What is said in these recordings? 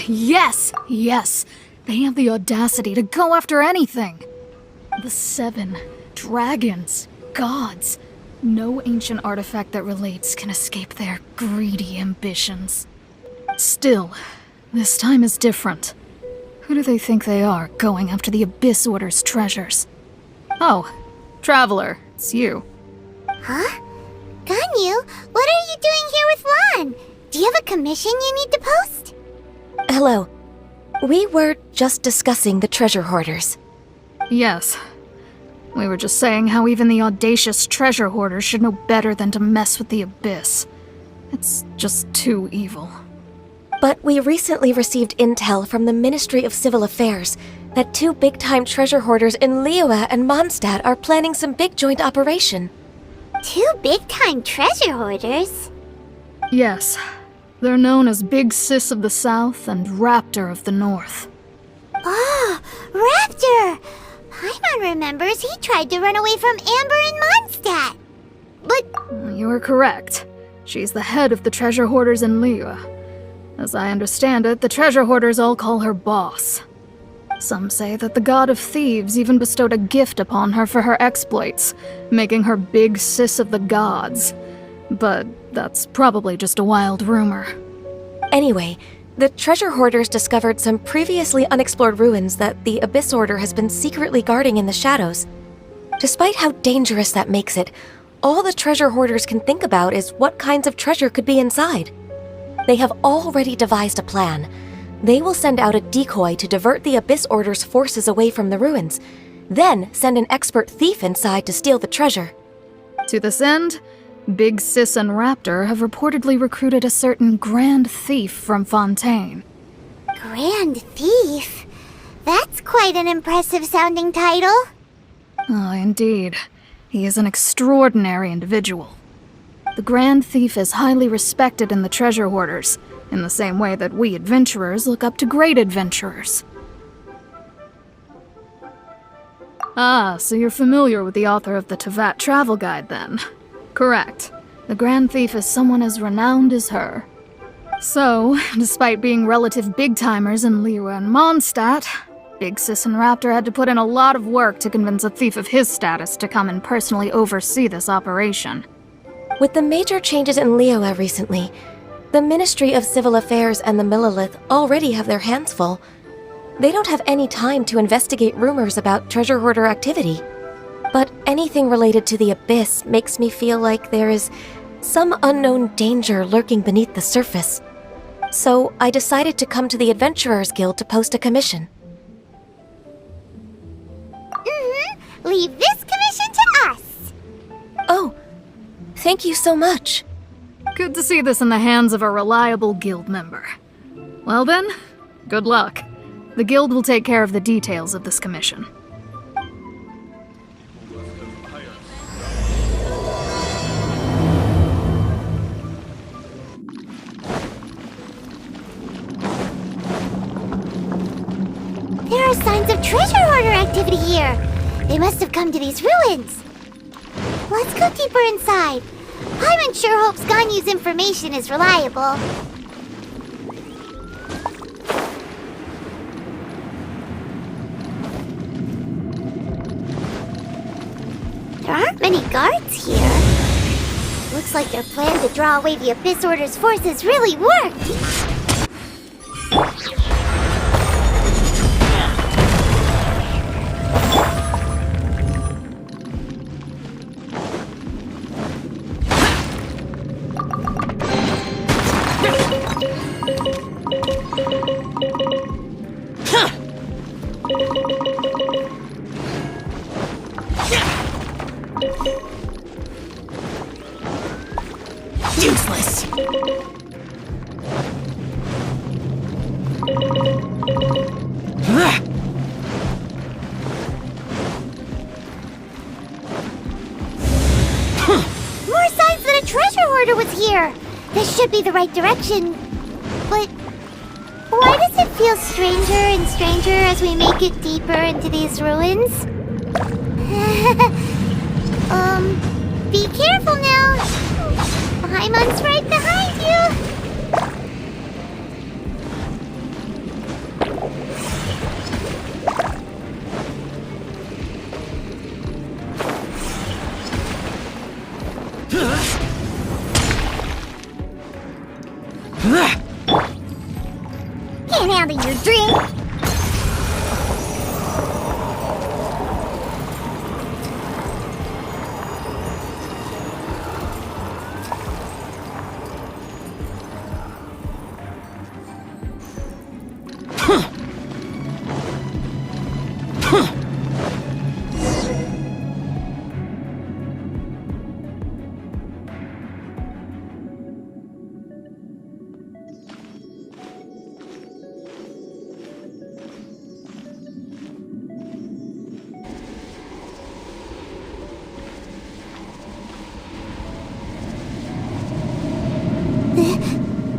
Yes! Yes! They have the audacity to go after anything! The 7 dragons, gods. No ancient artifact that relates can escape their greedy ambitions. Still, this time is different. Who do they think they are, going after the Abyss Order's treasures? Oh, Traveler, it's you. Huh? Ganyu, what are you doing here with Lan? Do you have a commission you need to post? Hello. We were just discussing the treasure hoarders. Yes. We were just saying how even the audacious treasure hoarders should know better than to mess with the Abyss. It's just too evil. But we recently received intel from the Ministry of Civil Affairs that 2 big-time treasure hoarders in Liyue and Mondstadt are planning some big joint operation. 2 big-time treasure hoarders? Yes. They're known as Big Sis of the South and Raptor of the North. Oh, Raptor! Paimon remembers he tried to run away from Amber in Mondstadt. But... You are correct. She's the head of the treasure hoarders in Liyue. As I understand it, the treasure hoarders all call her boss. Some say that the god of thieves even bestowed a gift upon her for her exploits, making her Big Sis of the gods. But that's probably just a wild rumor. Anyway, the treasure hoarders discovered some previously unexplored ruins that the Abyss Order has been secretly guarding in the shadows. Despite how dangerous that makes it, all the treasure hoarders can think about is what kinds of treasure could be inside. They have already devised a plan. They will send out a decoy to divert the Abyss Order's forces away from the ruins, then send an expert thief inside to steal the treasure. To this end, Big Sis and Raptor have reportedly recruited a certain Grand Thief from Fontaine. Grand Thief? That's quite an impressive-sounding title. Oh, indeed. He is an extraordinary individual. The Grand Thief is highly respected in the treasure hoarders, in the same way that we adventurers look up to great adventurers. Ah, so you're familiar with the author of the Tevat Travel Guide, then? Correct. The Grand Thief is someone as renowned as her. So, despite being relative big-timers in Liyue and Mondstadt, Big Sis and Raptor had to put in a lot of work to convince a thief of his status to come and personally oversee this operation. With the major changes in Liyue recently, the Ministry of Civil Affairs and the Millelith already have their hands full. They don't have any time to investigate rumors about treasure hoarder activity. But anything related to the Abyss makes me feel like there is some unknown danger lurking beneath the surface. So I decided to come to the Adventurers Guild to post a commission. Leave this commission to us. Oh, thank you so much. Good to see this in the hands of a reliable guild member. Well then, good luck. The guild will take care of the details of this commission. There are signs of treasure hoarder activity here. They must have come to these ruins. Let's go deeper inside. Paimon sure hopes Ganyu's information is reliable. There aren't many guards here. Looks like their plan to draw away the Abyss Order's forces really worked. Useless! More signs that a treasure hoarder was here! This should be the right direction. But why does it feel stranger and stranger as we make it deeper into these ruins? Be careful now! Paimon's right behind you! Can't handle your drink.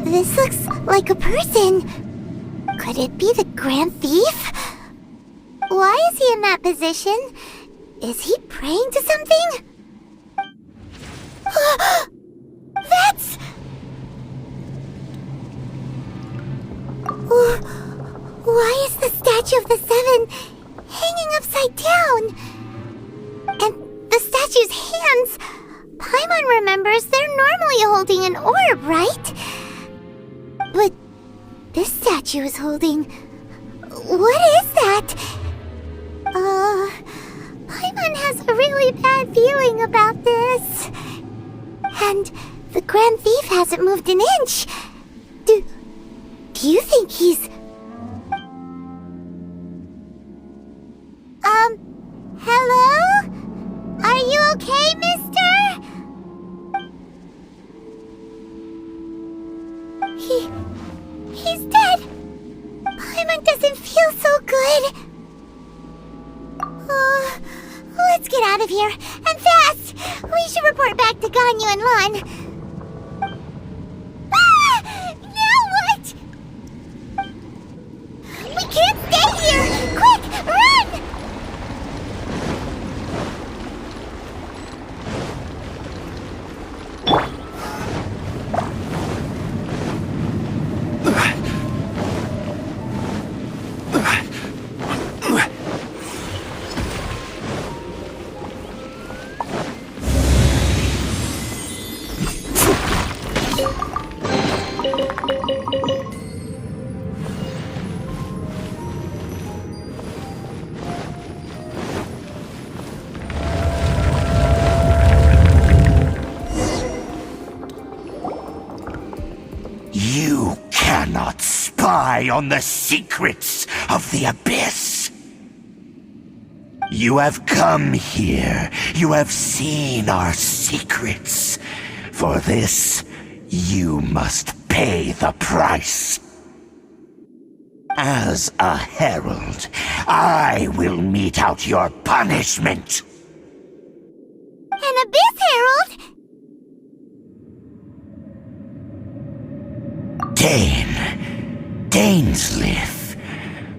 This looks like a person. Could it be the Grand Thief? Why is he in that position? Is he praying to something? That's... Why is the statue of the Seven hanging upside down? And the statue's hands... Paimon remembers they're normally holding an orb, right? But this statue is holding... What is that? Paimon has a really bad feeling about this. And the Grand Thief hasn't moved an inch. Do you think he's... Hello? Are you okay, mister? He's dead. Paimon doesn't feel so good. Let's get out of here, and fast! We should report back to Ganyu and Lan. Ah! Now what? We can't stay here! Quick, run! You cannot spy on the secrets of the Abyss. You have come here. You have seen our secrets. For this, you must pay the price. As a herald, I will mete out your punishment. An Abyss Herald? Dainsleif.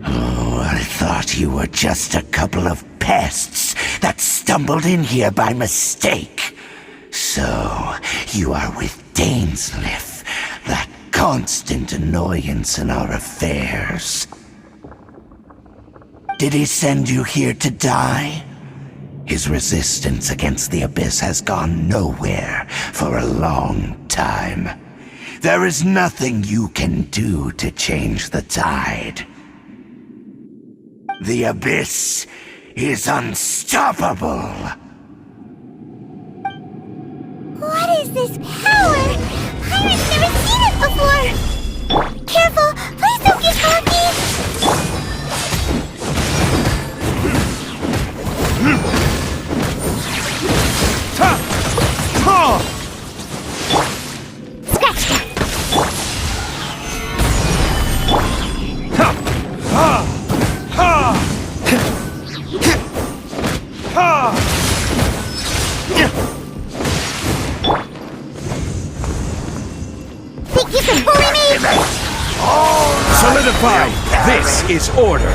Oh, I thought you were just a couple of pests that stumbled in here by mistake. So, you are with Dainsleif, that constant annoyance in our affairs. Did he send you here to die? His resistance against the Abyss has gone nowhere for a long time. There is nothing you can do to change the tide. The Abyss is unstoppable. What is this power? Pirate's never seen it before! Careful! Please don't get cocky! Scratch that! Think you can bully me? Solidify! This is order!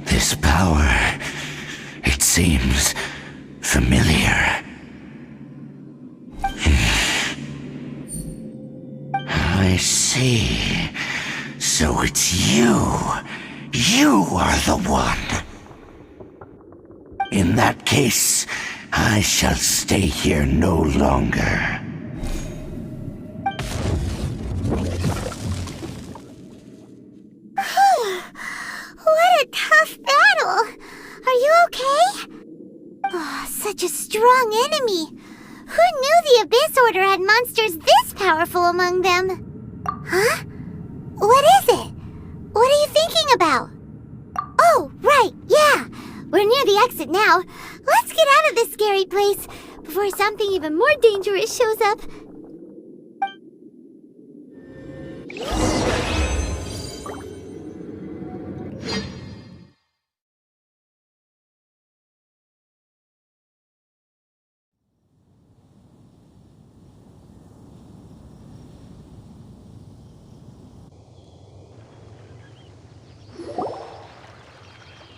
This power, it seems familiar. I see. So it's you. You are the one. In that case, I shall stay here no longer. What a tough battle! Are you okay? Oh, such a strong enemy. Who knew the Abyss Order had monsters this powerful among them? Huh? What is it? What are you thinking about? Oh, right, yeah. We're near the exit now. Let's get out of this scary place before something even more dangerous shows up.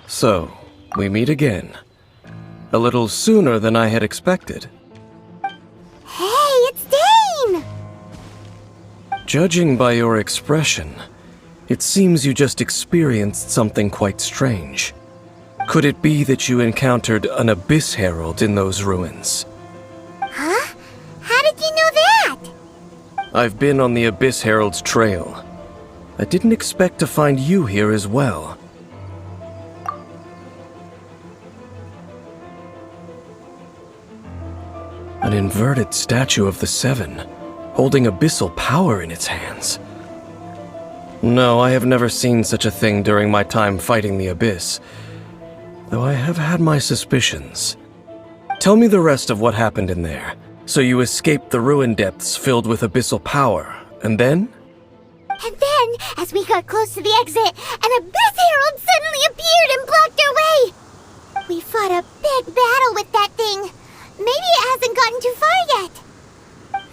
So, we meet again. A little sooner than I had expected. Hey, it's Dane! Judging by your expression, it seems you just experienced something quite strange. Could it be that you encountered an Abyss Herald in those ruins? Huh? How did you know that? I've been on the Abyss Herald's trail. I didn't expect to find you here as well. An inverted statue of the Seven, holding abyssal power in its hands. No, I have never seen such a thing during my time fighting the Abyss, though I have had my suspicions. Tell me the rest of what happened in there. So you escaped the ruin depths filled with abyssal power, and then? And then, as we got close to the exit, an Abyss Herald suddenly appeared and blocked our way! We fought a big battle with that thing. Maybe it hasn't gotten too far yet.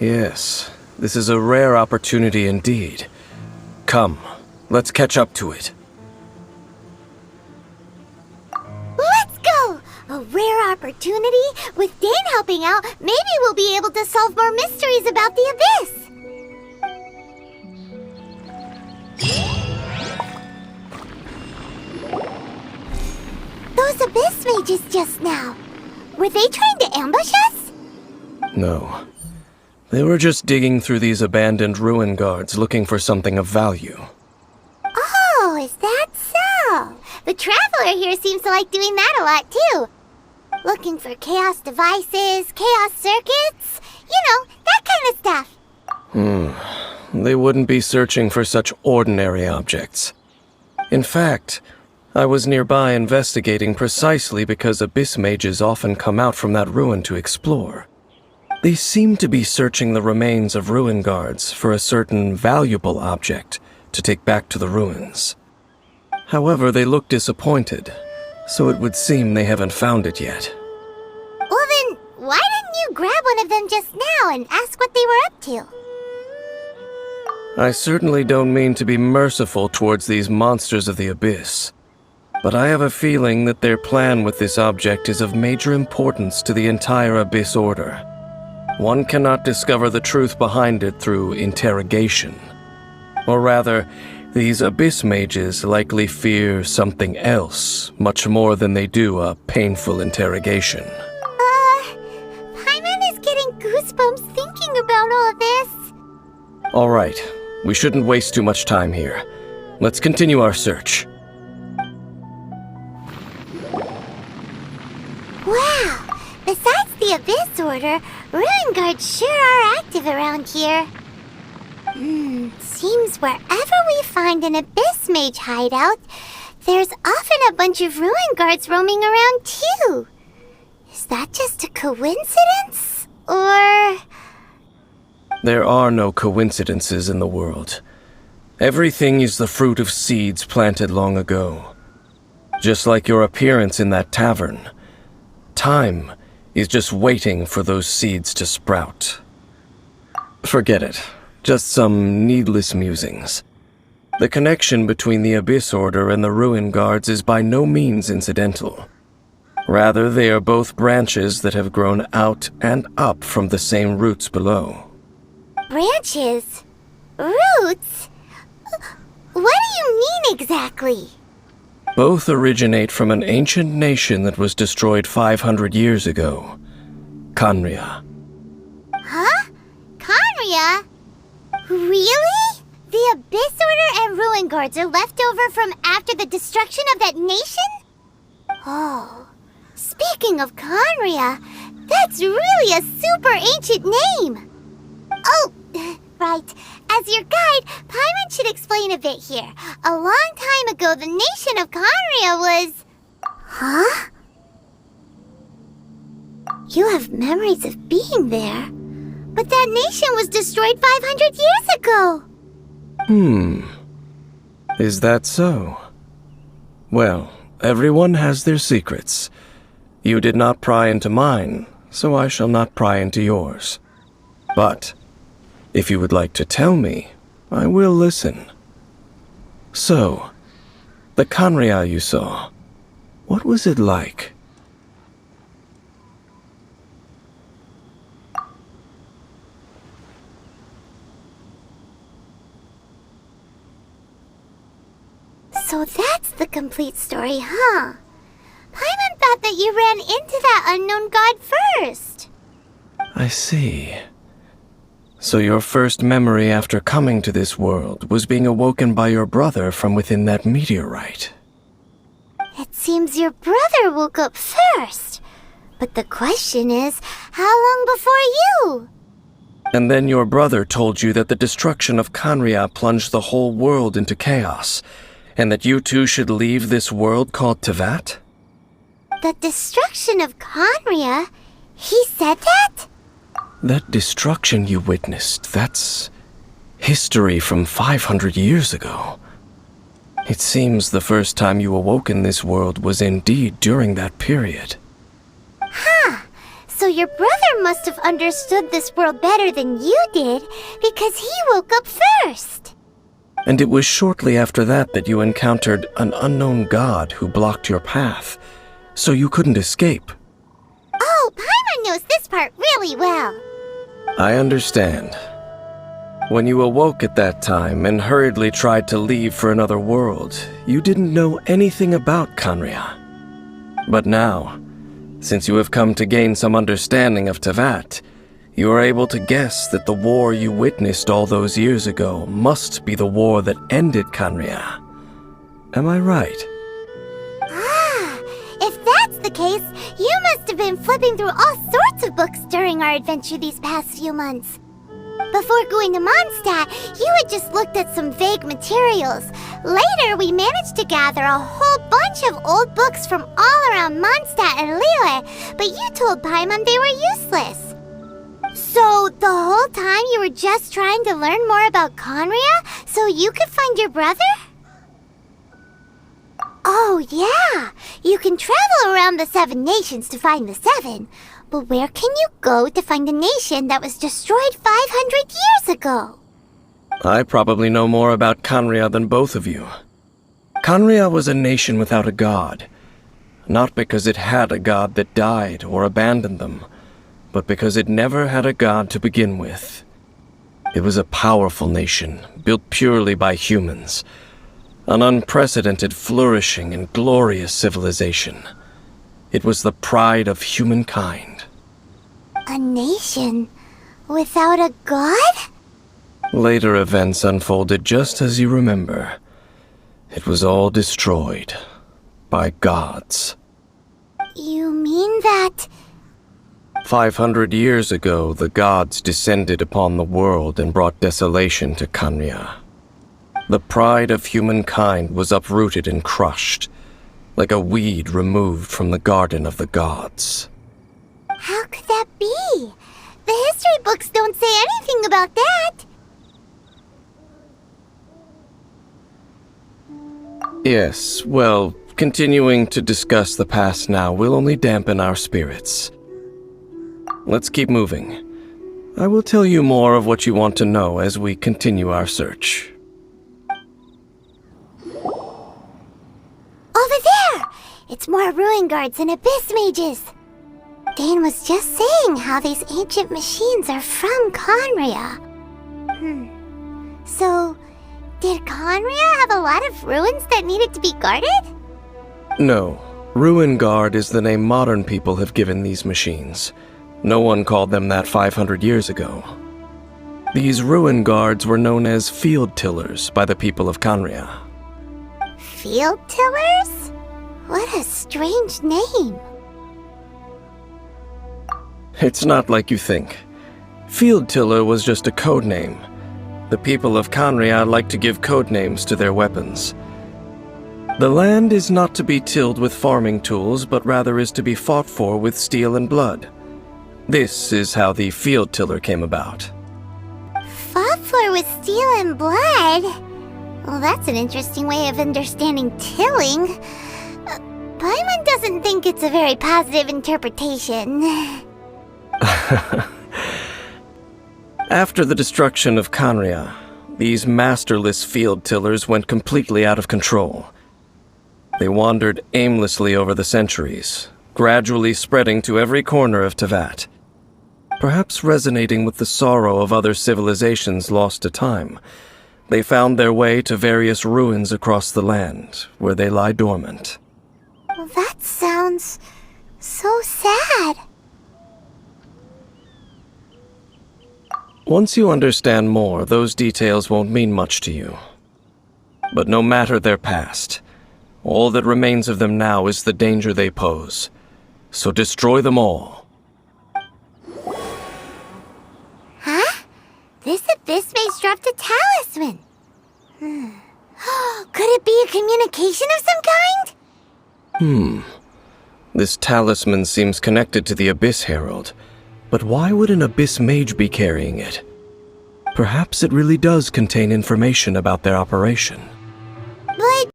Yes, this is a rare opportunity indeed. Come, let's catch up to it. Let's go! A rare opportunity? With Dane helping out, maybe we'll be able to solve more mysteries about the Abyss. Those Abyss mages just now. Were they trying to ambush us? No. They were just digging through these abandoned ruin guards looking for something of value. Oh, is that so? The Traveler here seems to like doing that a lot, too. Looking for chaos devices, chaos circuits, that kind of stuff. They wouldn't be searching for such ordinary objects. In fact, I was nearby investigating precisely because Abyss mages often come out from that ruin to explore. They seem to be searching the remains of ruin guards for a certain valuable object to take back to the ruins. However, they look disappointed, so it would seem they haven't found it yet. Well then, why didn't you grab one of them just now and ask what they were up to? I certainly don't mean to be merciful towards these monsters of the Abyss, but I have a feeling that their plan with this object is of major importance to the entire Abyss Order. One cannot discover the truth behind it through interrogation. Or rather, these Abyss mages likely fear something else, much more than they do a painful interrogation. Paimon is getting goosebumps thinking about all of this. All right, we shouldn't waste too much time here. Let's continue our search. Wow! Besides the Abyss Order, Ruin Guards sure are active around here. Seems wherever we find an Abyss Mage hideout, there's often a bunch of Ruin Guards roaming around too. Is that just a coincidence? Or... There are no coincidences in the world. Everything is the fruit of seeds planted long ago. Just like your appearance in that tavern. Time is just waiting for those seeds to sprout. Forget it. Just some needless musings. The connection between the Abyss Order and the Ruin Guards is by no means incidental. Rather, they are both branches that have grown out and up from the same roots below. branches? Roots? What do you mean exactly? Both originate from an ancient nation that was destroyed 500 years ago, Khaenri'ah. Huh? Khaenri'ah? Really? The Abyss Order and Ruin Guards are left over from after the destruction of that nation? Oh, speaking of Khaenri'ah, that's really a super ancient name. Oh, right. As your guide, Paimon should explain a bit here. A long time ago, the nation of Khaenri'ah was... Huh? You have memories of being there. But that nation was destroyed 500 years ago. Is that so? Well, everyone has their secrets. You did not pry into mine, so I shall not pry into yours. But, if you would like to tell me, I will listen. So, the Khaenri'ah you saw, what was it like? So that's the complete story, huh? Paimon thought that you ran into that unknown god first. I see. So your first memory after coming to this world was being awoken by your brother from within that meteorite. It seems your brother woke up first. But the question is, how long before you? And then your brother told you that the destruction of Khaenri'ah plunged the whole world into chaos, and that you two should leave this world called Teyvat? The destruction of Khaenri'ah? He said that? That destruction you witnessed, that's history from 500 years ago. It seems the first time you awoke in this world was indeed during that period. Huh. So your brother must have understood this world better than you did, because he woke up first. And it was shortly after that that you encountered an unknown god who blocked your path, so you couldn't escape. Oh, Paimon knows this part really well. I understand. When you awoke at that time and hurriedly tried to leave for another world, you didn't know anything about Khaenri'ah. But now, since you have come to gain some understanding of Teyvat, you are able to guess that the war you witnessed all those years ago must be the war that ended Khaenri'ah. Am I right? Ah, if that's the case, you must have been flipping through all sorts of books during our adventure these past few months. Before going to Mondstadt, you had just looked at some vague materials. Later, we managed to gather a whole bunch of old books from all around Mondstadt and Liyue, but you told Paimon they were useless. So, the whole time you were just trying to learn more about Khaenri'ah so you could find your brother? Oh, yeah! You can travel around the 7 nations to find the 7. But where can you go to find a nation that was destroyed 500 years ago? I probably know more about Khaenri'ah than both of you. Khaenri'ah was a nation without a god. Not because it had a god that died or abandoned them, but because it never had a god to begin with. It was a powerful nation, built purely by humans. An unprecedented, flourishing, and glorious civilization. It was the pride of humankind. A nation without a god? Later events unfolded just as you remember. It was all destroyed by gods. You mean that... 500 years ago, the gods descended upon the world and brought desolation to Khaenri'ah. The pride of humankind was uprooted and crushed, like a weed removed from the garden of the gods. How could that be? The history books don't say anything about that. Yes, well, continuing to discuss the past now will only dampen our spirits. Let's keep moving. I will tell you more of what you want to know as we continue our search. Over there! It's more ruin guards and abyss mages. Dane was just saying how these ancient machines are from Khaenri'ah. So, did Khaenri'ah have a lot of ruins that needed to be guarded? No. Ruin Guard is the name modern people have given these machines. No one called them that 500 years ago. These ruin guards were known as field tillers by the people of Canria. Field tillers? What a strange name. It's not like you think. Field tiller was just a code name. The people of Canria like to give code names to their weapons. The land is not to be tilled with farming tools, but rather is to be fought for with steel and blood. This is how the field tiller came about. Fought for with steel and blood? Well, that's an interesting way of understanding tilling. Paimon doesn't think it's a very positive interpretation. After the destruction of Canria, these masterless field tillers went completely out of control. They wandered aimlessly over the centuries, gradually spreading to every corner of Teyvat. Perhaps resonating with the sorrow of other civilizations lost to time, they found their way to various ruins across the land, where they lie dormant. Well, that sounds so sad. Once you understand more, those details won't mean much to you. But no matter their past, all that remains of them now is the danger they pose. So destroy them all. Huh? This abyss maze dropped a talisman. Could it be a communication of some kind? This talisman seems connected to the Abyss Herald. But why would an Abyss Mage be carrying it? Perhaps it really does contain information about their operation. But...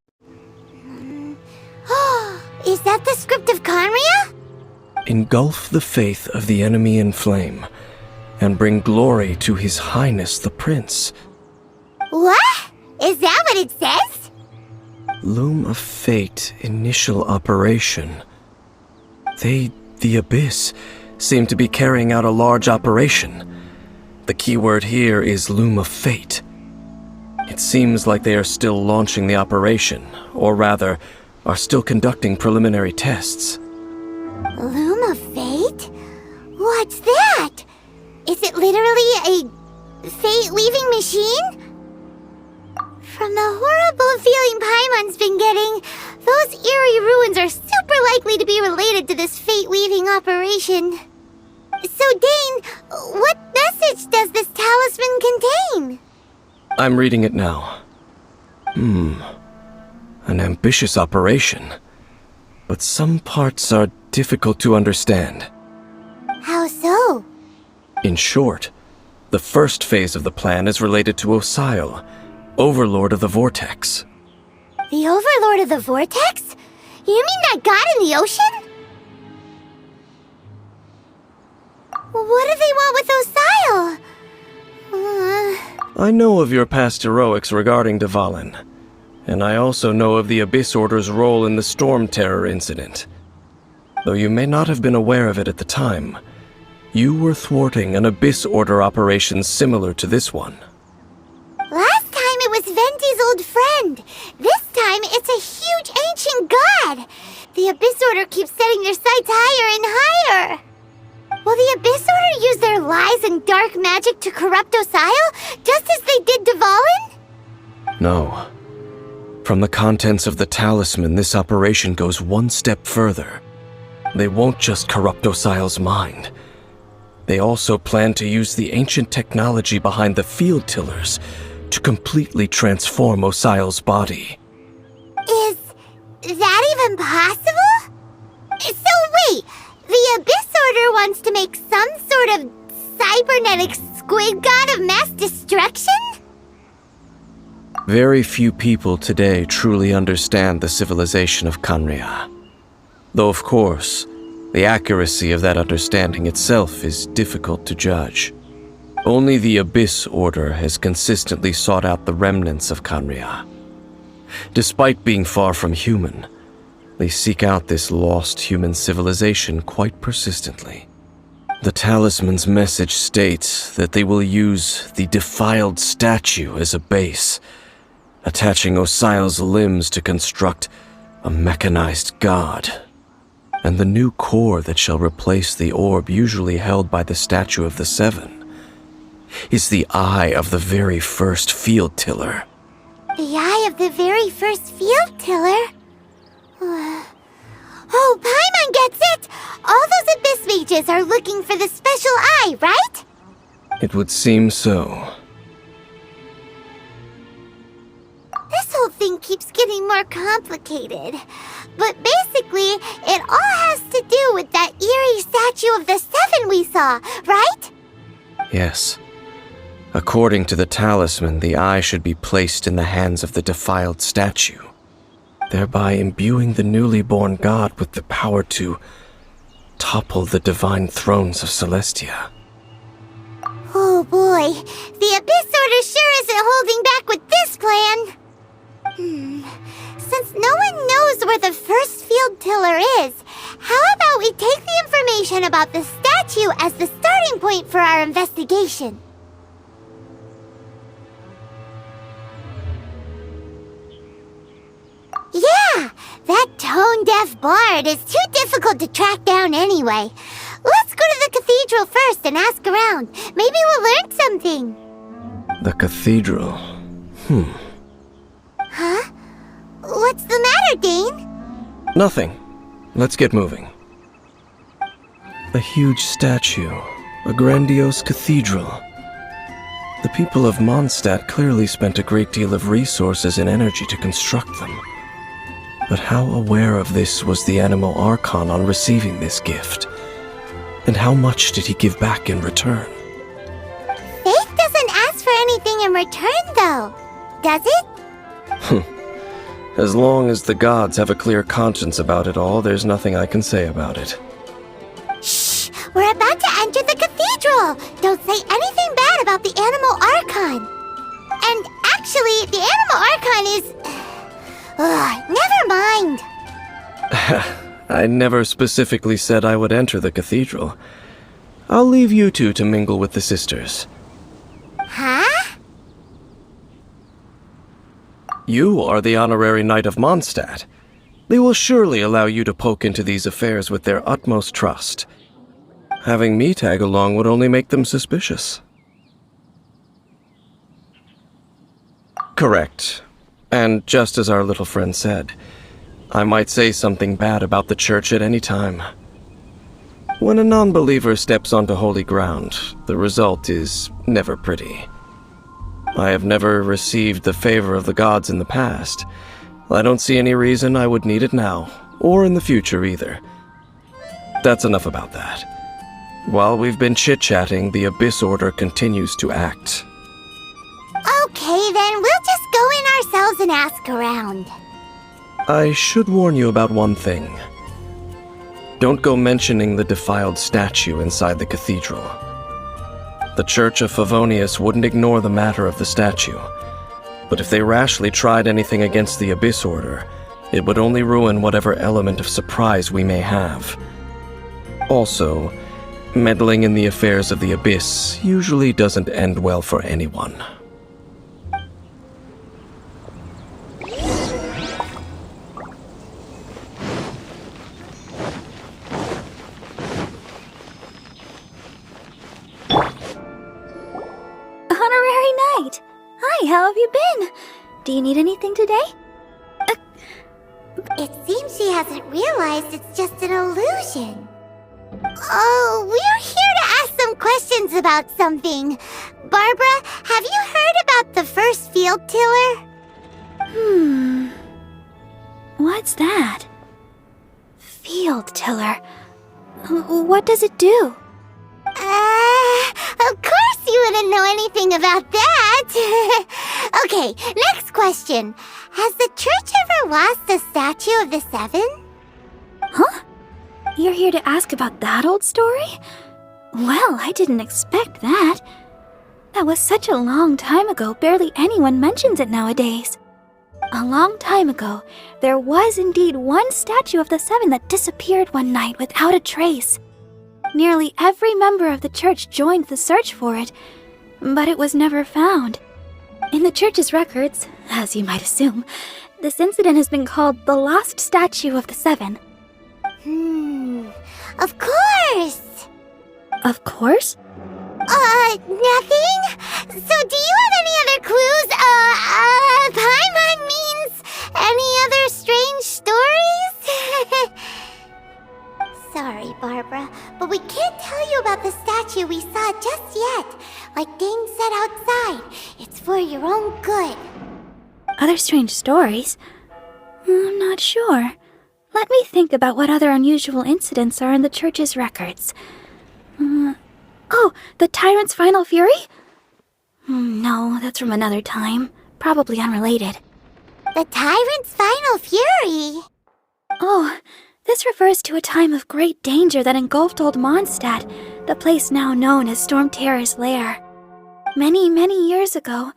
is that the script of Canria? Engulf the faith of the enemy in flame, and bring glory to His Highness the Prince. What? Is that what it says? Loom of Fate initial operation. The Abyss, seem to be carrying out a large operation. The keyword here is Loom of Fate. It seems like they are still launching the operation, or rather, are still conducting preliminary tests. Loom of Fate? What's that? Is it literally a fate-weaving machine? From the horrible feeling Paimon's been getting, those eerie ruins are super likely to be related to this fate-weaving operation. So, Dane, what message does this talisman contain? I'm reading it now. An ambitious operation. But some parts are difficult to understand. How so? In short, the first phase of the plan is related to Osile, Overlord of the Vortex. The Overlord of the Vortex? You mean that god in the ocean? What do they want with Osile? I know of your past heroics regarding Dvalin, and I also know of the Abyss Order's role in the Storm Terror incident. Though you may not have been aware of it at the time, you were thwarting an Abyss Order operation similar to this one. Last time it was Venti's old friend. This time it's a huge ancient god. The Abyss Order keeps setting their sights higher and higher. Will the Abyss Order use their lies and dark magic to corrupt Osile, just as they did Dvalin? No. From the contents of the talisman, this operation goes one step further. They won't just corrupt Osile's mind. They also plan to use the ancient technology behind the field tillers to completely transform Osile's body. Is that even possible? So wait, the Abyss Order wants to make some sort of cybernetic squid god of mass destruction? Very few people today truly understand the civilization of Canria. Though of course, the accuracy of that understanding itself is difficult to judge. Only the Abyss Order has consistently sought out the remnants of Canria. Despite being far from human, they seek out this lost human civilization quite persistently. The talisman's message states that they will use the defiled statue as a base, attaching Osile's limbs to construct a mechanized god. and the new core that shall replace the orb usually held by the statue of the Seven is the eye of the very first field tiller. The eye of the very first field tiller? Oh, Paimon gets it! All those Abyss mages are looking for the special eye, right? It would seem so. This whole thing keeps getting more complicated. But basically, it all has to do with that eerie statue of the Seven we saw, right? Yes. According to the talisman, the eye should be placed in the hands of the defiled statue, thereby imbuing the newly born god with the power to topple the divine thrones of Celestia. Oh boy, the Abyss Order sure isn't holding back with this plan. Since no one knows where the first field tiller is, how about we take the information about the statue as the starting point for our investigation? Yeah, that tone-deaf bard is too difficult to track down anyway. Let's go to the cathedral first and ask around. Maybe we'll learn something. The cathedral. Huh? What's the matter, Dane? Nothing. Let's get moving. A huge statue. A grandiose cathedral. The people of Mondstadt clearly spent a great deal of resources and energy to construct them. But how aware of this was the animal archon on receiving this gift? And how much did he give back in return? Faith doesn't ask for anything in return, though. Does it? As long as the gods have a clear conscience about it all, there's nothing I can say about it. Shh! We're about to enter the cathedral! Don't say anything bad about the animal archon. And actually, the animal archon is... never mind. I never specifically said I would enter the cathedral. I'll leave you two to mingle with the sisters. Huh? You are the honorary knight of Mondstadt. They will surely allow you to poke into these affairs with their utmost trust. Having me tag along would only make them suspicious. Correct. And just as our little friend said, I might say something bad about the church at any time. When a non-believer steps onto holy ground, the result is never pretty. I have never received the favor of the gods in the past. I don't see any reason I would need it now, or in the future either. That's enough about that. While we've been chit-chatting, the Abyss Order continues to act. Okay, then we'll just go in ourselves and ask around. I should warn you about one thing. Don't go mentioning the defiled statue inside the cathedral. The Church of Favonius wouldn't ignore the matter of the statue, but if they rashly tried anything against the Abyss Order, it would only ruin whatever element of surprise we may have. Also, meddling in the affairs of the Abyss usually doesn't end well for anyone. Hi, how have you been? Do you need anything today? It seems she hasn't realized it's just an illusion. Oh, we're here to ask some questions about something. Barbara, have you heard about the first field tiller? What's that? Field tiller. What does it do? Of course you wouldn't know anything about that. Okay, next question. Has the church ever lost a statue of the Seven? Huh? You're here to ask about that old story? Well, I didn't expect that. That was such a long time ago, barely anyone mentions it nowadays. A long time ago, there was indeed one statue of the Seven that disappeared one night without a trace. Nearly every member of the church joined the search for it, but it was never found. In the church's records, as you might assume, this incident has been called the Lost Statue of the Seven. Of course! Of course? Nothing? So do you have any other clues? Paimon means any other strange stories? Sorry, Barbara, but we can't tell you about the statue we saw just yet. Like Dane said outside, it's for your own good. Other strange stories? I'm not sure. Let me think about what other unusual incidents are in the church's records. Oh, the Tyrant's Final Fury? No, that's from another time. Probably unrelated. The Tyrant's Final Fury? Oh, this refers to a time of great danger that engulfed Old Mondstadt, the place now known as Storm Terror's lair. Many, many years ago,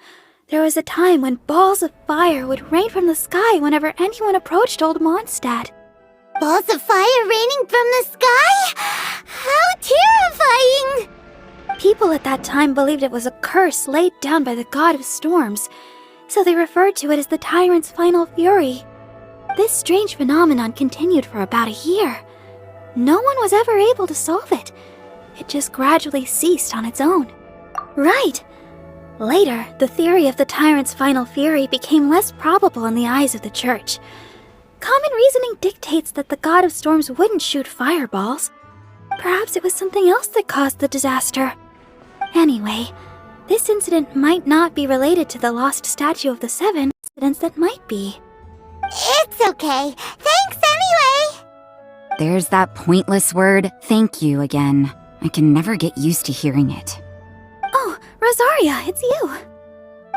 there was a time when balls of fire would rain from the sky whenever anyone approached Old Mondstadt. Balls of fire raining from the sky? How terrifying! People at that time believed it was a curse laid down by the god of storms, so they referred to it as the Tyrant's Final Fury. This strange phenomenon continued for about a year. No one was ever able to solve it. It just gradually ceased on its own. Right. Later, the theory of the Tyrant's Final Fury became less probable in the eyes of the church. Common reasoning dictates that the god of storms wouldn't shoot fireballs. Perhaps it was something else that caused the disaster. Anyway, this incident might not be related to the lost statue of the Seven incidents that might be. It's okay. Thanks anyway! There's that pointless word, thank you, again. I can never get used to hearing it. Oh, Rosaria, it's you.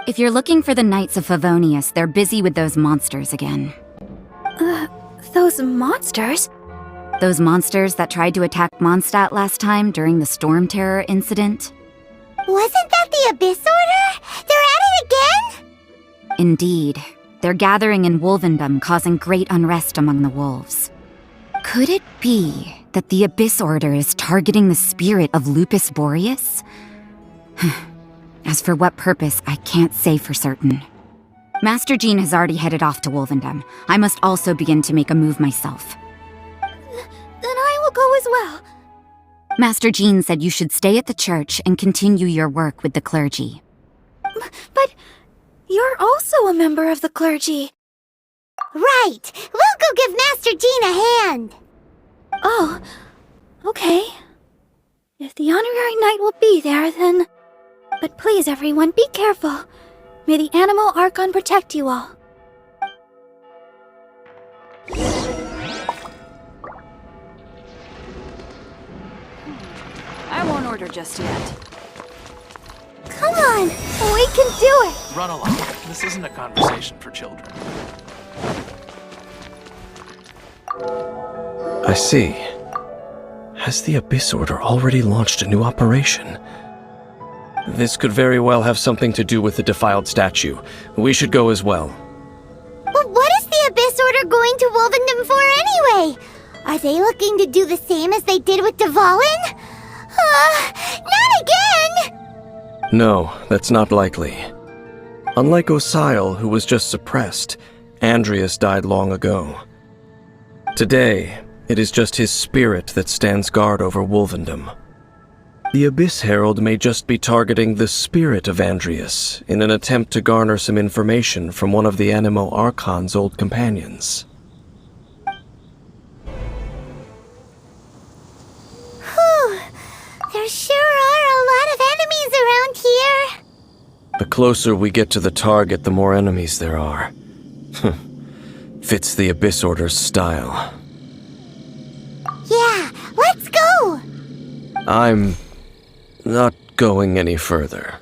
If you're looking for the Knights of Favonius, they're busy with those monsters again. Those monsters? Those monsters that tried to attack Mondstadt last time during the Storm Terror incident? Wasn't that the Abyss Order? They're at it again? Indeed. They're gathering in Wolvendom, causing great unrest among the wolves. Could it be that the Abyss Order is targeting the spirit of Lupus Boreas? As for what purpose, I can't say for certain. Master Jean has already headed off to Wolvendom. I must also begin to make a move myself. Then I will go as well. Master Jean said you should stay at the church and continue your work with the clergy. But you're also a member of the clergy. Right! We'll go give Master Jean a hand! Oh, okay. If the honorary knight will be there, then... But please, everyone, be careful. May the animal archon protect you all. I won't order just yet. Come on, we can do it! Run along. This isn't a conversation for children. I see. Has the Abyss Order already launched a new operation? This could very well have something to do with the defiled statue. We should go as well. But what is the Abyss Order going to Wolvendom for anyway? Are they looking to do the same as they did with Dvalin? Not again! No, that's not likely. Unlike Osile, who was just suppressed, Andreas died long ago. Today, it is just his spirit that stands guard over Wolvendom. The Abyss Herald may just be targeting the spirit of Andreas in an attempt to garner some information from one of the Animo Archon's old companions. Whew. There sure are a lot of enemies around here. The closer we get to the target, the more enemies there are. Fits the Abyss Order's style. Yeah, let's go! I'm not going any further.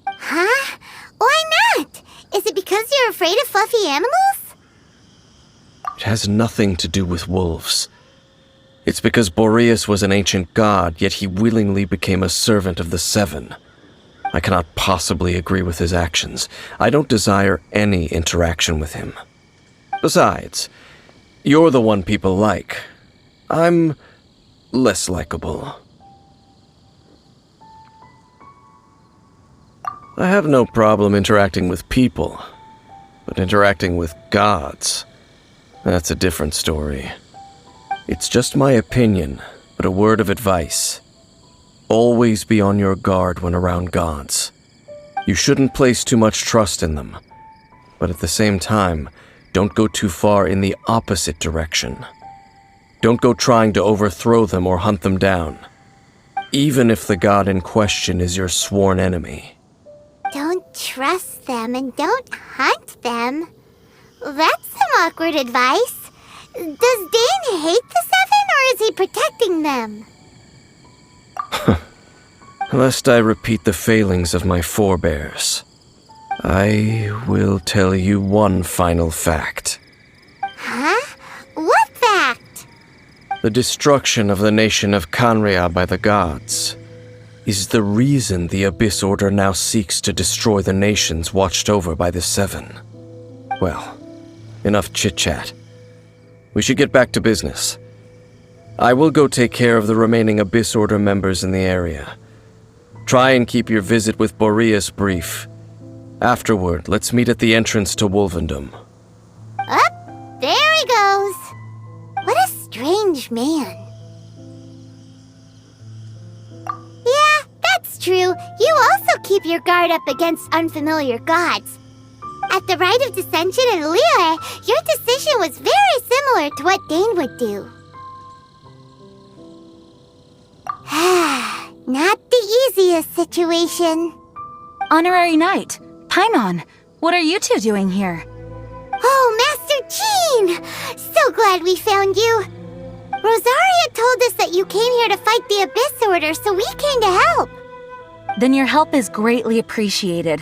Huh? Why not? Is it because you're afraid of fluffy animals? It has nothing to do with wolves. It's because Boreas was an ancient god, yet he willingly became a servant of the Seven. I cannot possibly agree with his actions. I don't desire any interaction with him. Besides, you're the one people like. I'm less likable. I have no problem interacting with people, but interacting with gods, that's a different story. It's just my opinion, but a word of advice. Always be on your guard when around gods. You shouldn't place too much trust in them, but at the same time, don't go too far in the opposite direction. Don't go trying to overthrow them or hunt them down, even if the god in question is your sworn enemy. Don't trust them and don't hunt them. That's some awkward advice. Does Dane hate the Seven, or is he protecting them? Lest I repeat the failings of my forebears, I will tell you one final fact. Huh? What fact? The destruction of the nation of Canria by the gods is the reason the Abyss Order now seeks to destroy the nations watched over by the Seven. Well, enough chit-chat. We should get back to business. I will go take care of the remaining Abyss Order members in the area. Try and keep your visit with Boreas brief. Afterward, let's meet at the entrance to Wolvendom. Up, there he goes. What a strange man. Yeah, that's true. You also keep your guard up against unfamiliar gods. At the Rite of Dissension in Liyue, your decision was very similar to what Dane would do. Not the easiest situation. Honorary Knight, Paimon, what are you two doing here? Oh, Master Jean! So glad we found you. Rosaria told us that you came here to fight the Abyss Order, so we came to help. Then your help is greatly appreciated.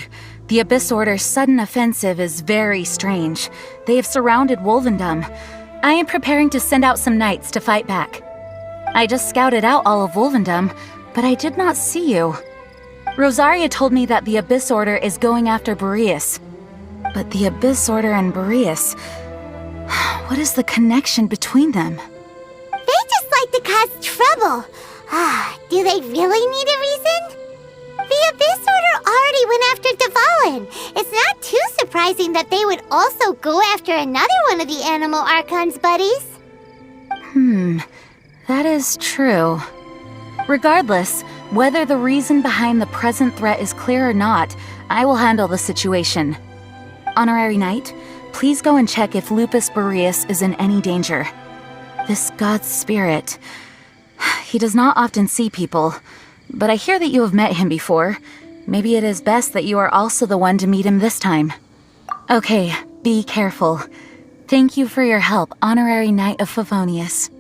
The Abyss Order's sudden offensive is very strange. They have surrounded Wolvendom. I am preparing to send out some knights to fight back. I just scouted out all of Wolvendom, but I did not see you. Rosaria told me that the Abyss Order is going after Boreas. But the Abyss Order and Boreas... what is the connection between them? They just like to cause trouble. Do they really need a reason? The Abyss Order already went after Dvalin. It's not too surprising that they would also go after another one of the Animal Archon's buddies. That is true. Regardless, whether the reason behind the present threat is clear or not, I will handle the situation. Honorary Knight, please go and check if Lupus Boreas is in any danger. This god's spirit... he does not often see people, but I hear that you have met him before. Maybe it is best that you are also the one to meet him this time. Okay, be careful. Thank you for your help, Honorary Knight of Favonius.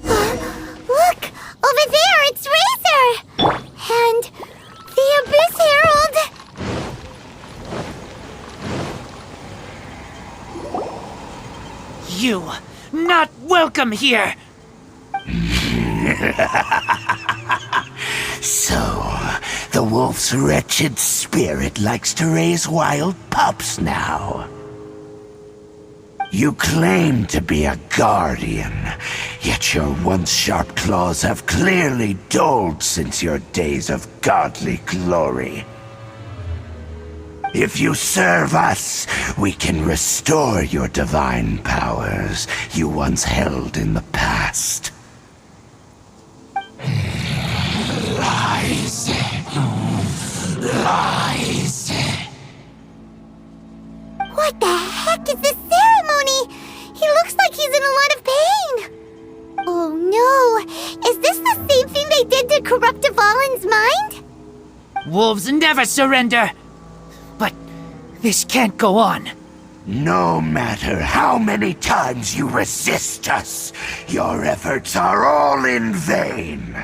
Look! Over there, it's Razor! And the Abyss Herald! You, not welcome here! So, the wolf's wretched spirit likes to raise wild pups now. You claim to be a guardian, yet your once sharp claws have clearly dulled since your days of godly glory. If you serve us, we can restore your divine powers you once held in the past. Lies. Lies. What the heck is this ceremony? He looks like he's in a lot of pain. Oh no! Is this the same thing they did to corrupt Dvalin's mind? Wolves never surrender! But this can't go on. No matter how many times you resist us, your efforts are all in vain.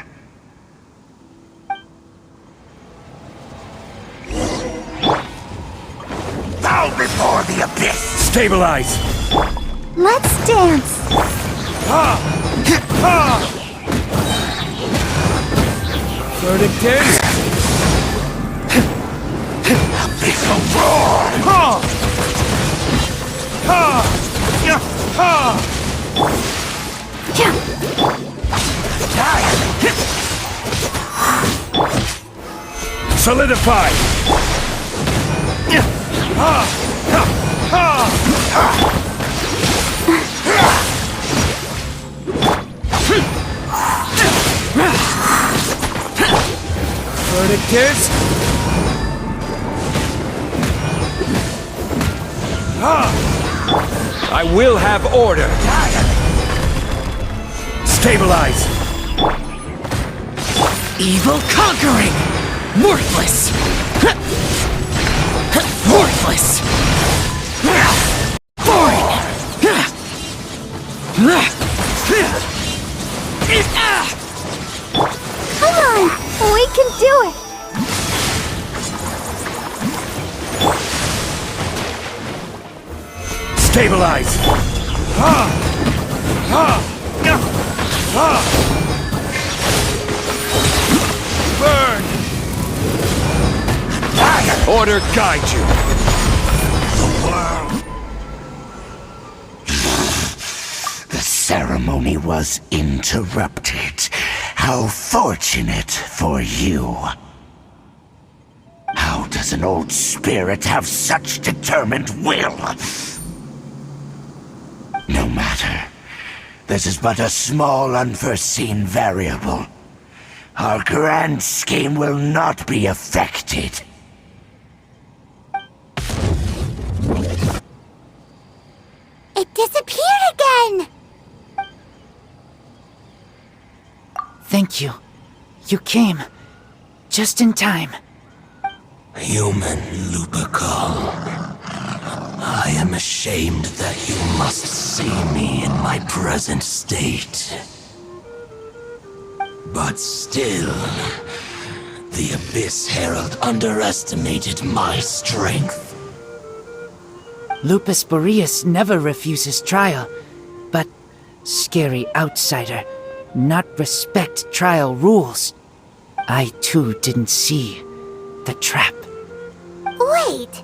Bow before the abyss! Stabilize! Let's dance. Verdict is... Abyssal roar! Solidify! Verdict is... I will have order! Stabilize! Evil conquering! Worthless! Worthless! Boring! Come on! We can do it! Stabilize! Burn! Order guide you! The ceremony was interrupted. How fortunate for you. How does an old spirit have such determined will? No matter. This is but a small unforeseen variable. Our grand scheme will not be affected. It disappeared again! Thank you. You came. Just in time. Human Lupercal. I am ashamed that you must see me in my present state. But still, the Abyss Herald underestimated my strength. Lupus Boreas never refuses trial, but scary outsider, not respect trial rules. I too didn't see the trap. Wait,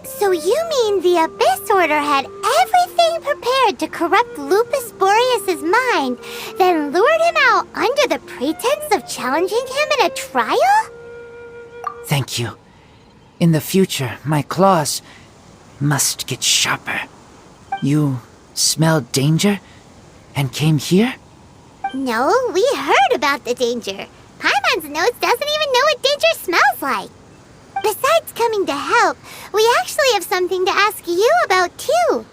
so you mean the Abyss Order had everything prepared to corrupt Lupus Boreas' mind, then lured him out under the pretense of challenging him in a trial? Thank you. In the future, my claws must get sharper. You smelled danger and came here? No, we heard about the danger. Paimon's nose doesn't even know what danger smells like. Besides coming to help, we actually have something to ask you about, too.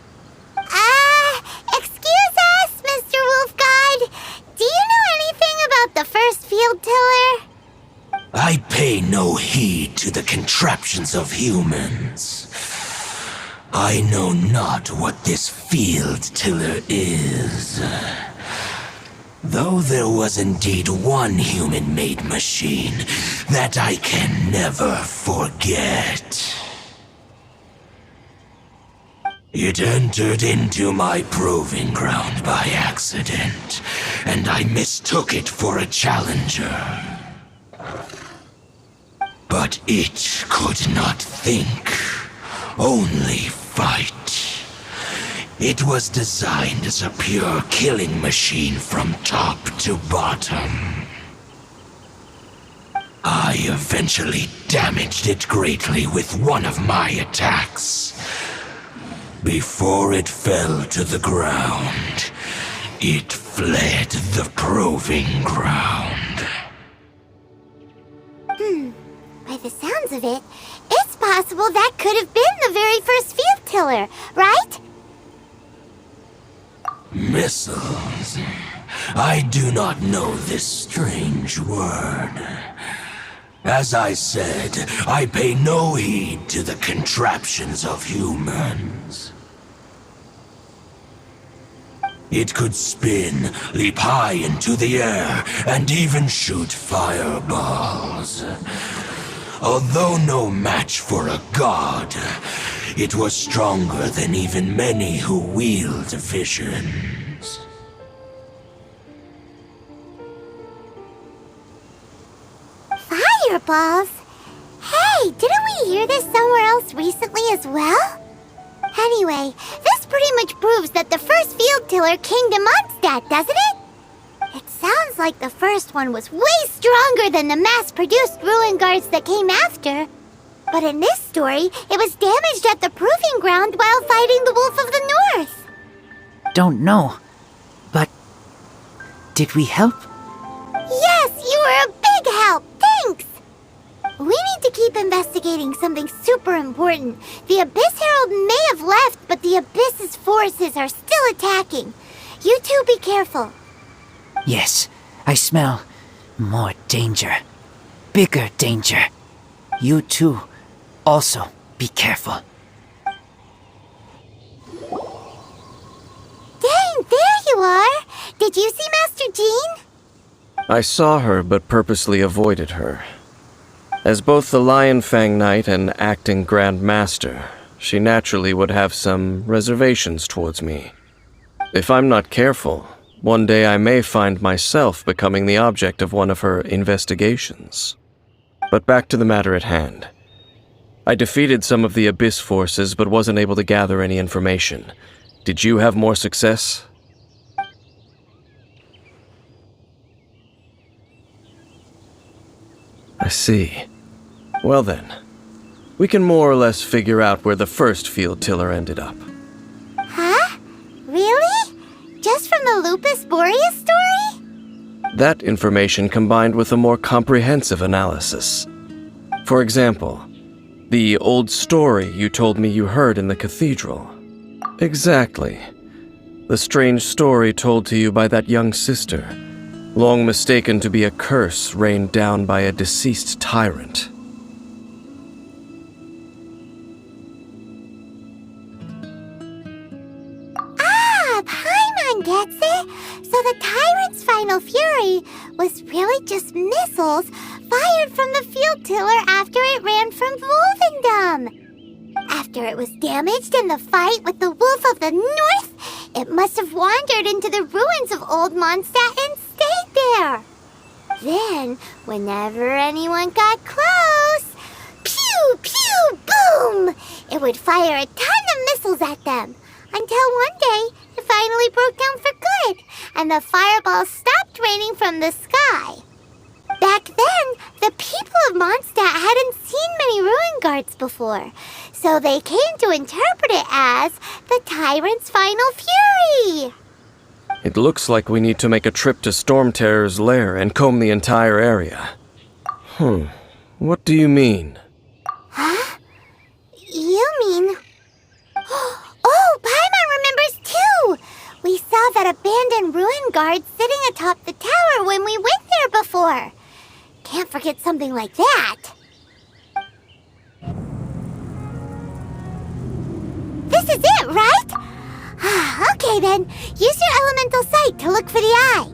Excuse us, Mr. Wolf Guide. Do you know anything about the first field tiller? I pay no heed to the contraptions of humans. I know not what this field tiller is. Though there was indeed one human-made machine that I can never forget. It entered into my proving ground by accident, and I mistook it for a challenger. But it could not think, only fight. It was designed as a pure killing machine from top to bottom. I eventually damaged it greatly with one of my attacks. Before it fell to the ground, it fled the proving ground. By the sounds of it, it's possible that could have been the very first field tiller, right? Missiles. I do not know this strange word. As I said, I pay no heed to the contraptions of humans. It could spin, leap high into the air, and even shoot fireballs. Although no match for a god, it was stronger than even many who wield visions. Fireballs? Hey, didn't we hear this somewhere else recently as well? Anyway, this pretty much proves that the first field tiller came to Mondstadt, doesn't it? It sounds like the first one was way stronger than the mass-produced ruin guards that came after. But in this story, it was damaged at the proving ground while fighting the Wolf of the North. Don't know, but did we help? Yes, you were a big help, thanks! investigating something super important. The Abyss Herald may have left, but the Abyss's forces are still attacking. You two be careful. Yes, I smell more danger. Bigger danger. You too, also be careful. Dang, there you are! Did you see Master Jean? I saw her but purposely avoided her. As both the Lion Fang Knight and acting Grand Master, she naturally would have some reservations towards me. If I'm not careful, one day I may find myself becoming the object of one of her investigations. But back to the matter at hand. I defeated some of the Abyss forces but wasn't able to gather any information. Did you have more success? I see. Well then, we can more or less figure out where the first field tiller ended up. Huh? Really? Just from the Lupus Boreas story? That information combined with a more comprehensive analysis. For example, the old story you told me you heard in the cathedral. Exactly. The strange story told to you by that young sister, long mistaken to be a curse rained down by a deceased tyrant. Paimon gets it! So the tyrant's final fury was really just missiles fired from the field tiller after it ran from Wolvendom. After it was damaged in the fight with the Wolf of the North, it must have wandered into the ruins of Old Mondstadt and stayed there. Then, whenever anyone got close, pew, pew, boom! It would fire a ton of missiles at them. Until one day, it finally broke down for good, and the fireballs stopped raining from the sky. Back then, the people of Mondstadt hadn't seen many ruin guards before, so they came to interpret it as the tyrant's final fury. It looks like we need to make a trip to Storm Terror's lair and comb the entire area. What do you mean? Huh? You mean... Oh, Paimon remembers too! We saw that abandoned ruin guard sitting atop the tower when we went there before. Can't forget something like that. This is it, right? Okay then, use your elemental sight to look for the eye.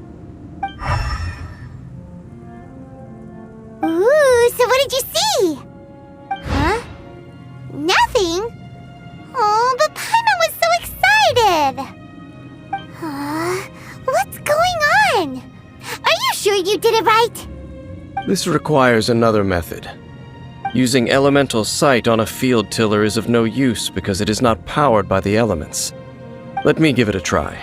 Ooh, so what did you see? Huh? Nothing? Oh, but Paimon was so excited! What's going on? Are you sure you did it right? This requires another method. Using elemental sight on a field tiller is of no use because it is not powered by the elements. Let me give it a try.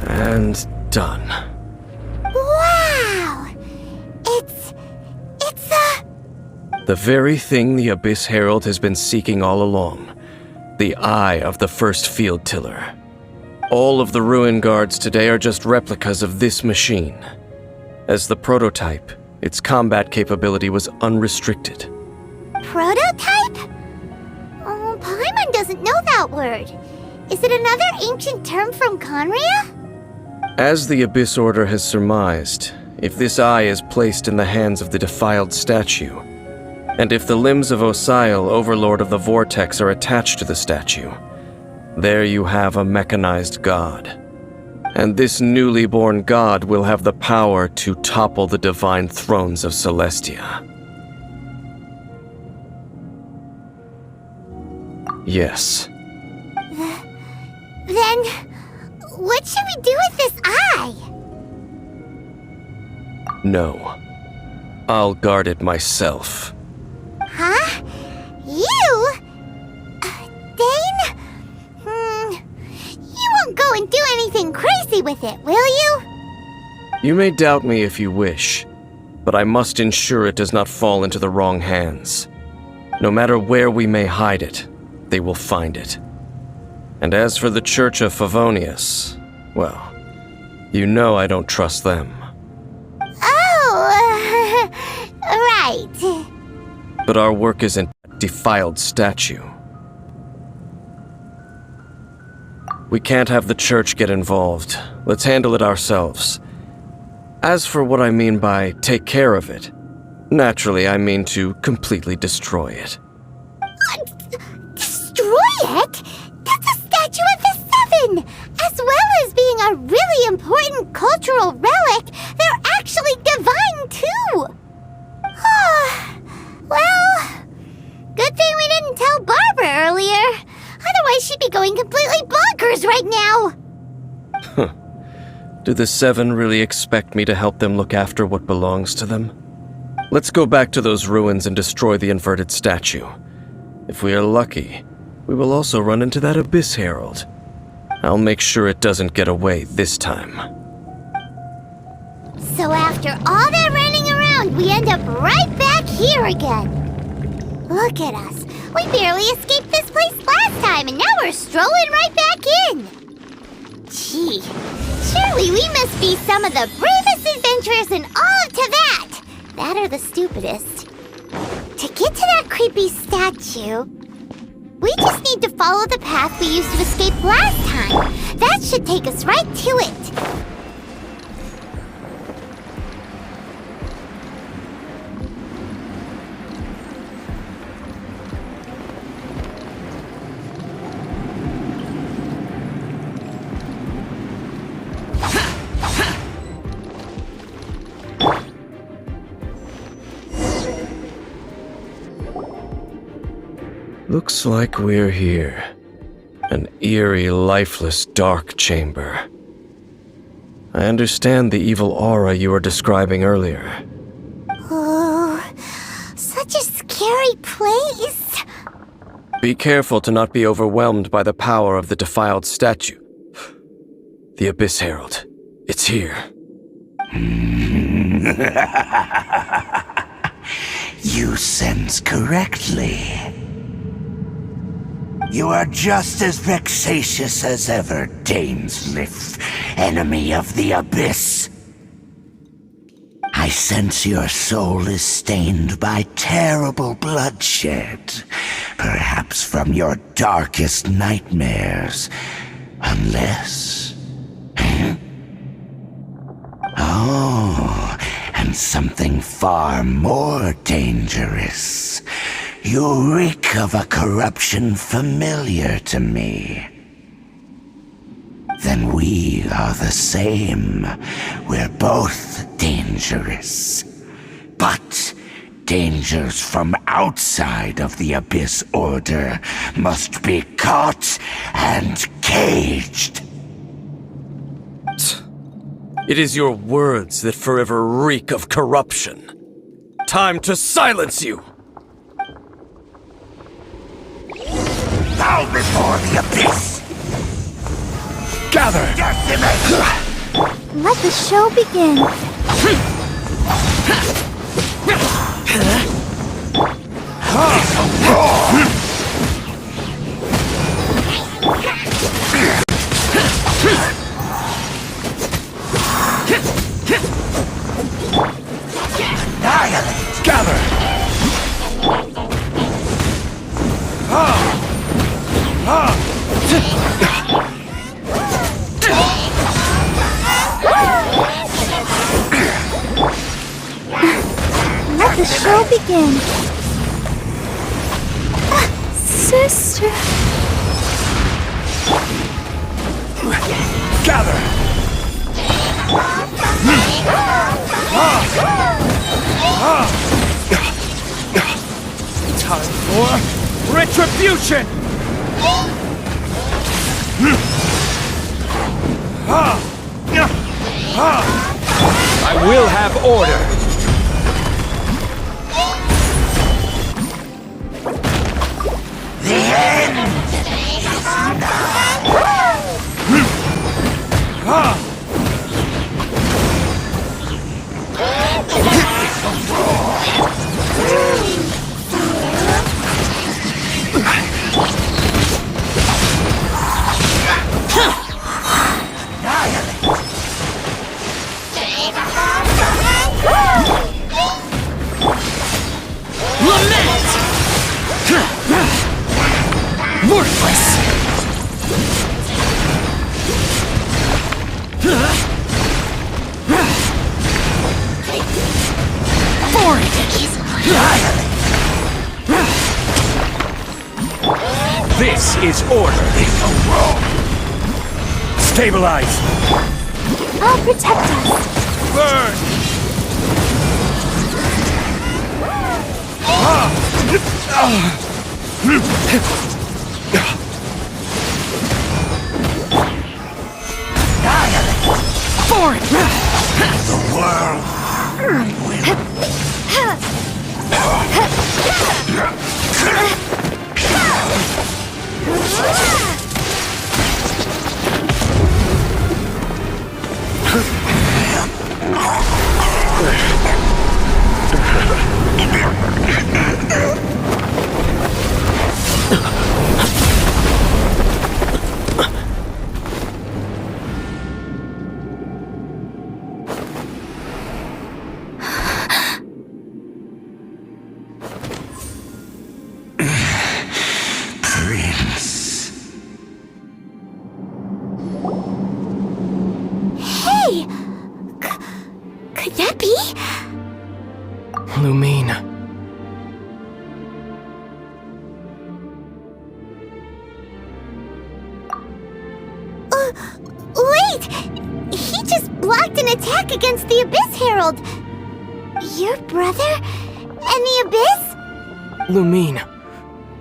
And done. Wow! It's the very thing the Abyss Herald has been seeking all along. The eye of the first field tiller. All of the ruin guards today are just replicas of this machine. As the prototype, its combat capability was unrestricted. Prototype? Oh, Paimon doesn't know that word. Is it another ancient term from Conria? As the Abyss Order has surmised, if this eye is placed in the hands of the defiled statue, and if the limbs of Osial, Overlord of the Vortex, are attached to the statue, there you have a mechanized god. And this newly born god will have the power to topple the divine thrones of Celestia. Yes. Then, what should we do with this eye? No. I'll guard it myself. Huh? You? Dane? You won't go and do anything crazy with it, will you? You may doubt me if you wish, but I must ensure it does not fall into the wrong hands. No matter where we may hide it, they will find it. And as for the Church of Favonius, well, you know I don't trust them. Oh, right. But our work isn't a defiled statue. We can't have the church get involved. Let's handle it ourselves. As for what I mean by take care of it, naturally I mean to completely destroy it. Destroy it? That's a statue of the Seven! As well as being a really important cultural relic, they're actually divine too! Well, good thing we didn't tell Barbara earlier. Otherwise she'd be going completely bonkers right now! Do the Seven really expect me to help them look after what belongs to them? Let's go back to those ruins and destroy the inverted statue. If we are lucky, we will also run into that Abyss Herald. I'll make sure it doesn't get away this time. So after all that running around, we end up right back here again. Look at us. We barely escaped this place last time, and now we're strolling right back in. Gee, surely we must be some of the bravest adventurers in all of Teyvat. That or the stupidest. To get to that creepy statue, we just need to follow the path we used to escape last time. That should take us right to it. Looks like we're here. An eerie, lifeless, dark chamber. I understand the evil aura you were describing earlier. Oh, such a scary place. Be careful to not be overwhelmed by the power of the defiled statue. The Abyss Herald. It's here. You sense correctly. You are just as vexatious as ever, Dainsleif, enemy of the Abyss. I sense your soul is stained by terrible bloodshed, perhaps from your darkest nightmares, unless... Oh, and something far more dangerous. You reek of a corruption familiar to me. Then we are the same. We're both dangerous. But dangers from outside of the Abyss Order must be caught and caged. It is your words that forever reek of corruption. Time to silence you! Bow before the Abyss! Gather! Decimate! Let the show begin. Annihilate! Gather! Let the show begin. Sister. Gather! Time for retribution! I will have order! The end is is order. Stabilize. I'll protect us. Burn. For it. The world Prince. Hey! Could that be? Lumine. Wait! He just blocked an attack against the Abyss Herald! Your brother? And the Abyss? Lumine.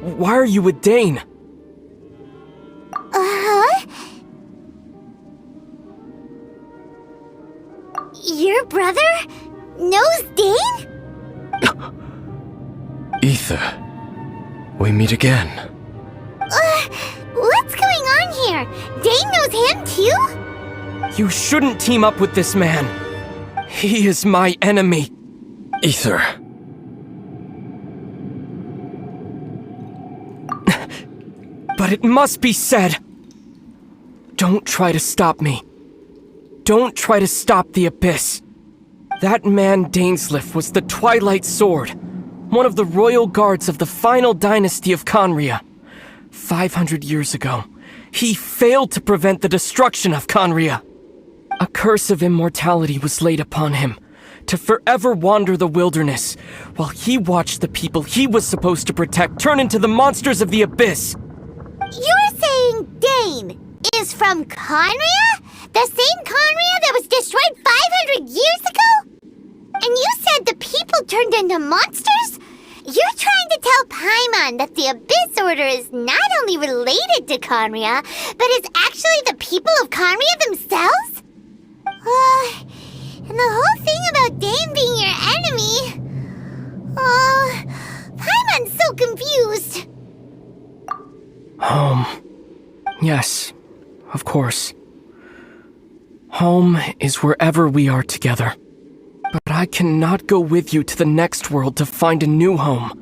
Why are you with Dane? Uh-huh? Your brother knows Dane? Ether. We meet again. What's going on here? Dane knows him too? You shouldn't team up with this man. He is my enemy. Ether. But it must be said. Don't try to stop me. Don't try to stop the Abyss. That man Dainsleif was the Twilight Sword, one of the royal guards of the final dynasty of Conria. 500 years ago, he failed to prevent the destruction of Conria. A curse of immortality was laid upon him, to forever wander the wilderness, while he watched the people he was supposed to protect turn into the monsters of the Abyss. You're saying Dane is from Conria? The same Conria that was destroyed 500 years ago? And you said the people turned into monsters? You're trying to tell Paimon that the Abyss Order is not only related to Conria, but is actually the people of Conria themselves? And the whole thing about Dane being your enemy... Paimon's so confused. Home. Yes, of course. Home is wherever we are together. But I cannot go with you to the next world to find a new home.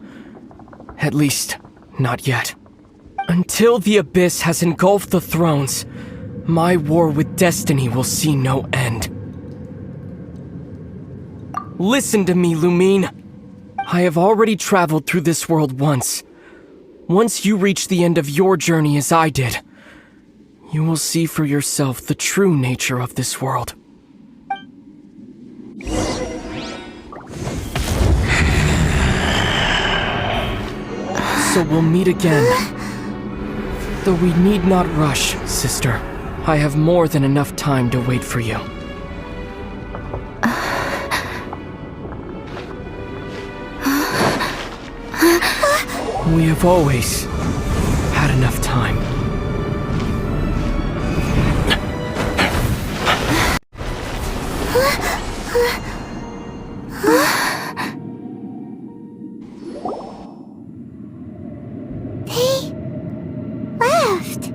At least, not yet. Until the Abyss has engulfed the thrones, my war with destiny will see no end. Listen to me, Lumine. I have already traveled through this world once. Once you reach the end of your journey as I did, you will see for yourself the true nature of this world. So we'll meet again. Though we need not rush, sister. I have more than enough time to wait for you. We have always had enough time. They left.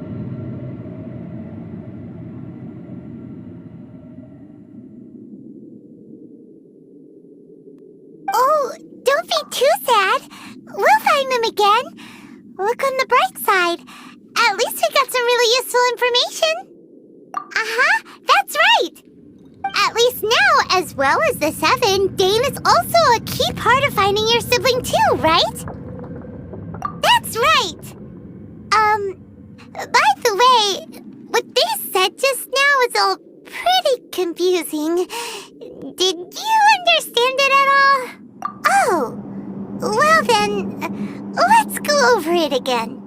Oh, don't be too sad. We'll find them again. Look on the bright side. At least we got some really useful information. Uh-huh, that's right. At least now, as well as the 7, Dane is also a key part of finding your sibling too, right? That's right. By the way, what they said just now is all pretty confusing. Did you understand it at all? Oh, well then, let's go over it again.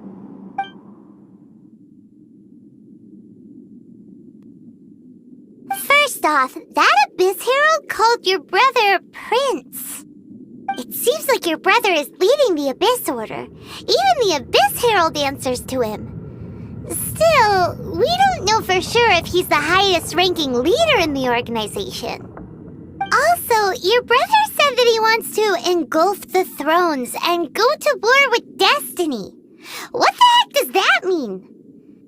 First off, that Abyss Herald called your brother Prince. It seems like your brother is leading the Abyss Order. Even the Abyss Herald answers to him. Still, we don't know for sure if he's the highest-ranking leader in the organization. Also, your brother said that he wants to engulf the thrones and go to war with Destiny. What the heck does that mean?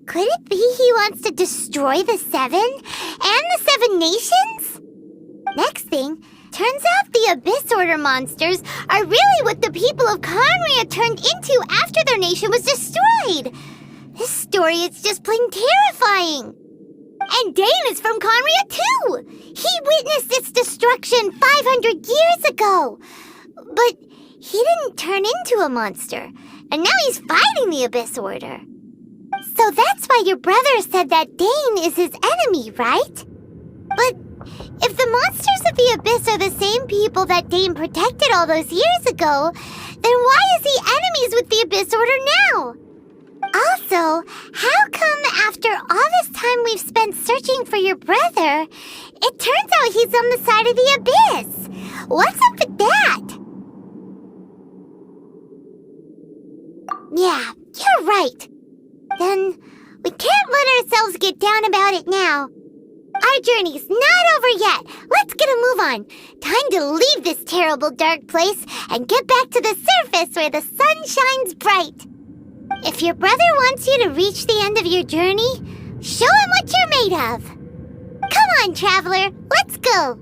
Could it be he wants to destroy the Seven and the Seven Nations? Next thing, turns out the Abyss Order monsters are really what the people of Conria turned into after their nation was destroyed. This story is just plain terrifying. And Dane is from Conria too! He witnessed its destruction 500 years ago! But he didn't turn into a monster, and now he's fighting the Abyss Order. So that's why your brother said that Dane is his enemy, right? But if the monsters of the Abyss are the same people that Dane protected all those years ago, then why is he enemies with the Abyss Order now? Also, how come after all this time we've spent searching for your brother, it turns out he's on the side of the Abyss? What's up with that? Yeah, you're right. Then we can't let ourselves get down about it now. Our journey's not over yet. Let's get a move on. Time to leave this terrible dark place and get back to the surface where the sun shines bright. If your brother wants you to reach the end of your journey, show him what you're made of. Come on, traveler, let's go.